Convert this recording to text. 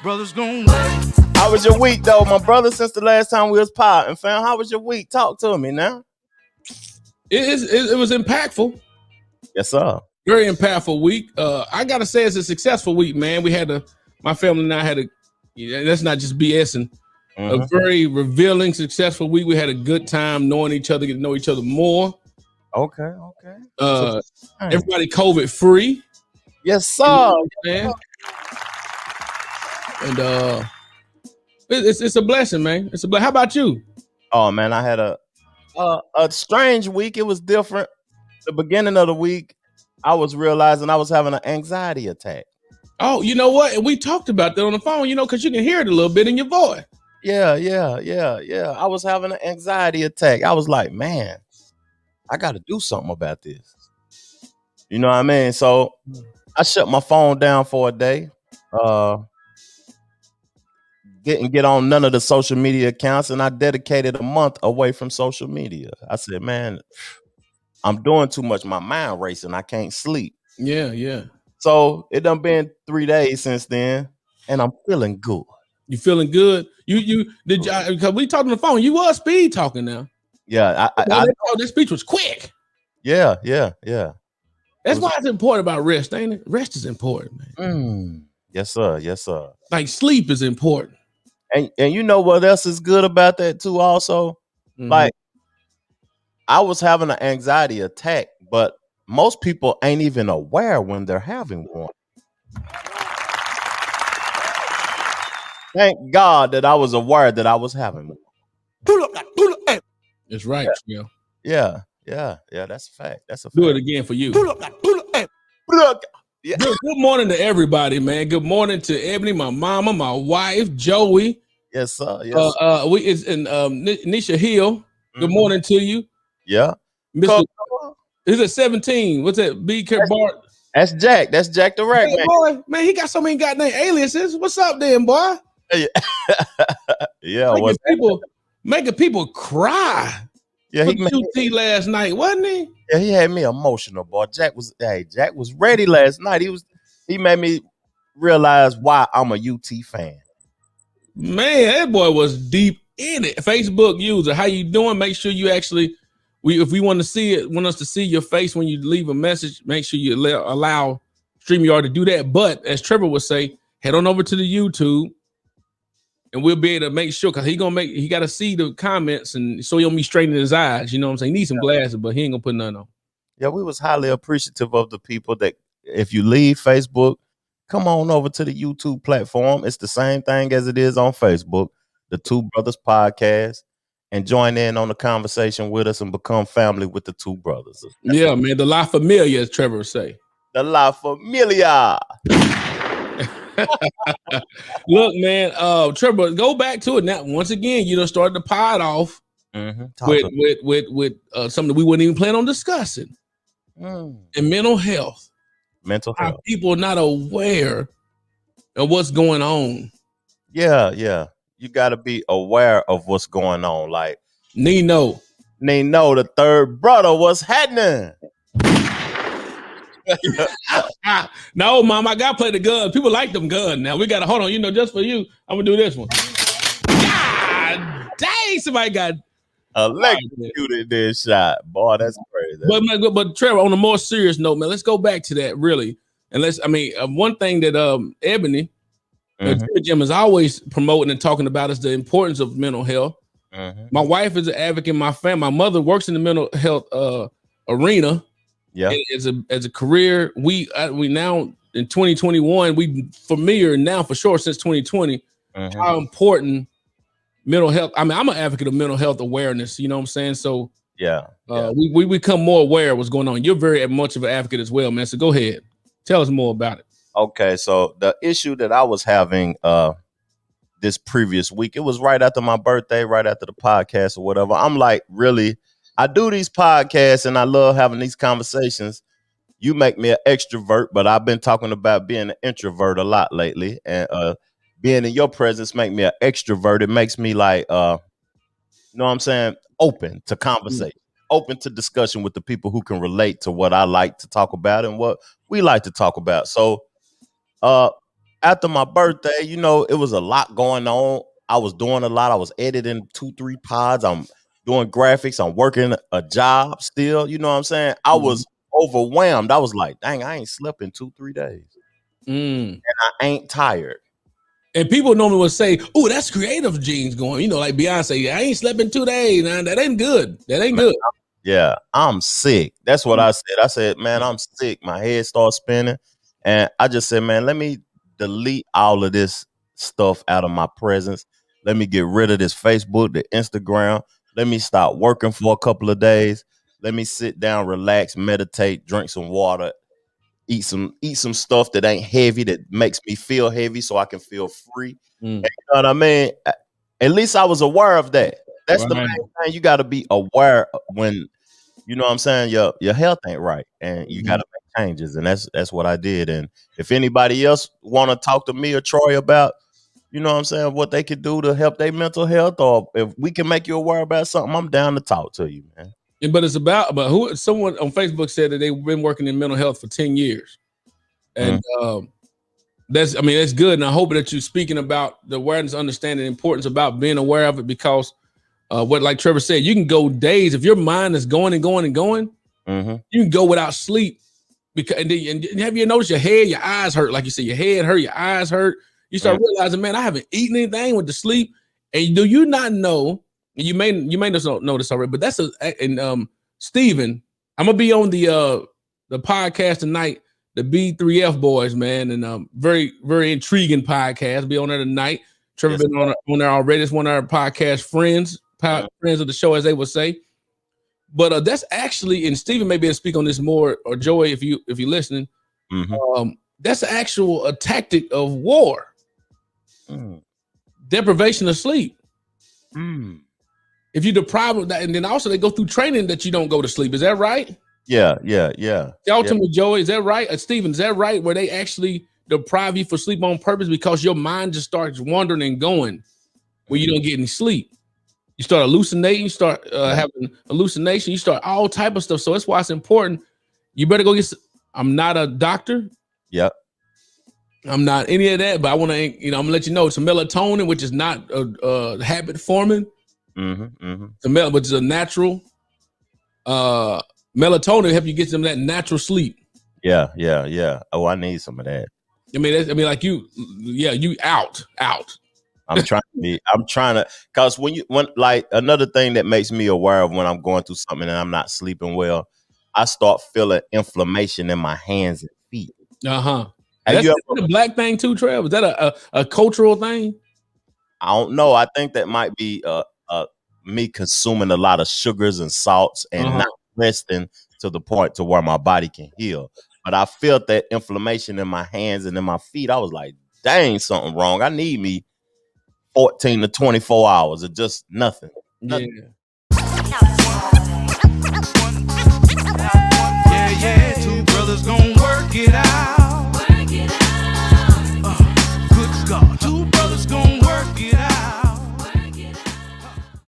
Brothers gonna work. How was your week, though, my brother? Since the last time we was potting, fam, how was your week? Talk to me now. It was impactful. Yes, sir. Very impactful week. I gotta say, it's a successful week, man. My family and I had that's not just BSing. A very revealing, successful week. We had a good time knowing each other, getting to know each other more. Okay. Everybody COVID free. Yes, sir. Man. And it's a blessing, man. It's a blessing. How about you? Oh man, I had a strange week. It was different. The beginning of the week, I was realizing I was having an anxiety attack. Oh, you know what? And we talked about that on the phone, because you can hear it a little bit in your voice. Yeah. I was having an anxiety attack. I was like, man, I got to do something about this. You know what I mean? So I shut my phone down for a day. Didn't get on none of the social media accounts, and I dedicated a month away from social media. I said, man, I'm doing too much. My mind racing. I can't sleep. Yeah. So it done been 3 days since then, and I'm feeling good. You feeling good? You did, because we talked on the phone. You was speed talking now. Yeah, that speech was quick. Yeah. That's why it's important about rest, ain't it? Rest is important, man. Yes, sir. Like sleep is important. And you know what else is good about that too? Also, like I was having an anxiety attack, but most people ain't even aware when they're having one. Thank God that I was aware that I was having one. That's right, yeah. That's a fact. That's a fact. Do it again for you. Yeah. Good morning to everybody, man. Good morning to Ebony, my mama, my wife, Joey. Yes, sir. Nisha Hill. Good morning to you. Yeah. Mr. Is it 17? What's that? Bart. That's Jack. That's Jack the Rack, man. Boy, man, he got so many goddamn aliases. What's up, then, boy? Yeah. Making people cry. Yeah, he UT last night, wasn't he? Yeah, he had me emotional, boy. Jack was ready last night. He made me realize why I'm a UT fan. Man, that boy was deep in it. Facebook user, how you doing? Make sure you actually, if we want us to see your face when you leave a message, make sure you allow StreamYard to do that. But as Trevor would say, head on over to the YouTube, and we'll be able to make sure, because he got to see the comments, and so he don't be straightening his eyes. You know what I'm saying? He needs some glasses, but he ain't gonna put none on. Yeah, we was highly appreciative of the people that if you leave Facebook, come on over to the YouTube platform. It's the same thing as it is on Facebook, the Two Brothers Podcast, and join in on the conversation with us and become family with the Two Brothers. Yeah, man, the La Familia, as Trevor would say. The La Familia. Look, man, Trevor, go back to it now. Once again, you done started the pod off with something that we wouldn't even plan on discussing. And mental health. How people are not aware of what's going on. Yeah. You got to be aware of what's going on. Like Nino, the third brother, what's happening? No, mom, I gotta play the gun. People like them guns. Now we gotta hold on. Just for you, I'm gonna do this one. God dang, somebody got electrocuted this shot. Boy, that's crazy. But Trevor, on a more serious note, man, let's go back to that really. And one thing that Ebony Jim is always promoting and talking about is the importance of mental health. My wife is an advocate in my family. My mother works in the mental health arena. Yeah, as a career, we now in 2021, we familiar now for sure since 2020 how important mental health. I mean, I'm an advocate of mental health awareness. You know what I'm saying? So we become more aware of what's going on. You're very much of an advocate as well, man. So go ahead, tell us more about it. Okay, so the issue that I was having this previous week, it was right after my birthday, right after the podcast or whatever. I'm like, really. I do these podcasts and I love having these conversations. You make me an extrovert, but I've been talking about being an introvert a lot lately. And being in your presence make me an extrovert. It makes me like, you know what I'm saying? Open to conversation, open to discussion with the people who can relate to what I like to talk about and what we like to talk about. So after my birthday, you know, it was a lot going on. I was doing a lot. I was editing 2-3 pods. I'm doing graphics. I'm working a job still. You know what I'm saying? I was overwhelmed. I was like, dang, I ain't slept in 2-3 days. Mm. I ain't tired. And people normally would say, "Oh, that's creative genes going." You know, like Beyonce, I ain't slept in 2 days. Now that ain't good. That ain't good. Yeah, I'm sick. That's what I said. I said, man, I'm sick. My head starts spinning. And I just said, man, let me delete all of this stuff out of my presence. Let me get rid of this Facebook, the Instagram. Let me stop working for a couple of days. Let me sit down, relax, meditate, drink some water, eat some stuff that ain't heavy, that makes me feel heavy so I can feel free. Mm. You know what I mean? At least I was aware of that. That's the Right. main thing. You got to be aware when, you know what I'm saying, your health ain't right, and you got to make changes, and that's what I did. And if anybody else want to talk to me or Troy about, you know what I'm saying, what they could do to help their mental health, or if we can make you aware about something, I'm down to talk to you, man. But it's about, someone on Facebook said that they've been working in mental health for 10 years. And that's good. And I hope that you're speaking about the awareness, understanding the importance about being aware of it, because what, like Trevor said, you can go days if your mind is going and going and going. You can go without sleep, because and have you noticed your head, your eyes hurt? Like you said, your head hurt, your eyes hurt. You start realizing, man, I haven't eaten anything with the sleep. And do you not know? You may just not know this already, but that's Stephen, I'm gonna be on the podcast tonight, the B3F boys, man, and very, very intriguing podcast. Be on there tonight. Trevor been on there already. It's one of our podcast friends of the show, as they would say. But that's actually, and Stephen may be able to speak on this more, or Joey, if you're listening. That's actual a tactic of war. Deprivation of sleep. If you deprive of that, and then also they go through training that you don't go to sleep. Is that right? Yeah. Ultimately, Joey, is that right? Stephen, is that right? Where they actually deprive you for sleep on purpose because your mind just starts wandering and going when you don't get any sleep. You start hallucinating, you start having hallucination, you start all type of stuff. So that's why it's important. You better go get. I'm not a doctor. Yep. I'm not any of that, but I want to, I'm gonna let you know it's a melatonin, which is not a habit forming. Which is a natural melatonin help you get some of that natural sleep. Yeah. Oh, I need some of that. Like you out. I'm trying to, cause when like another thing that makes me aware of when I'm going through something and I'm not sleeping well, I start feeling inflammation in my hands and feet. Is that a black thing too, Trev? Is that a cultural thing? I don't know. I think that might be me consuming a lot of sugars and salts and not resting to the point to where my body can heal. But I felt that inflammation in my hands and in my feet. I was like, dang, something wrong. I need me 14 to 24 hours of just nothing. Yeah.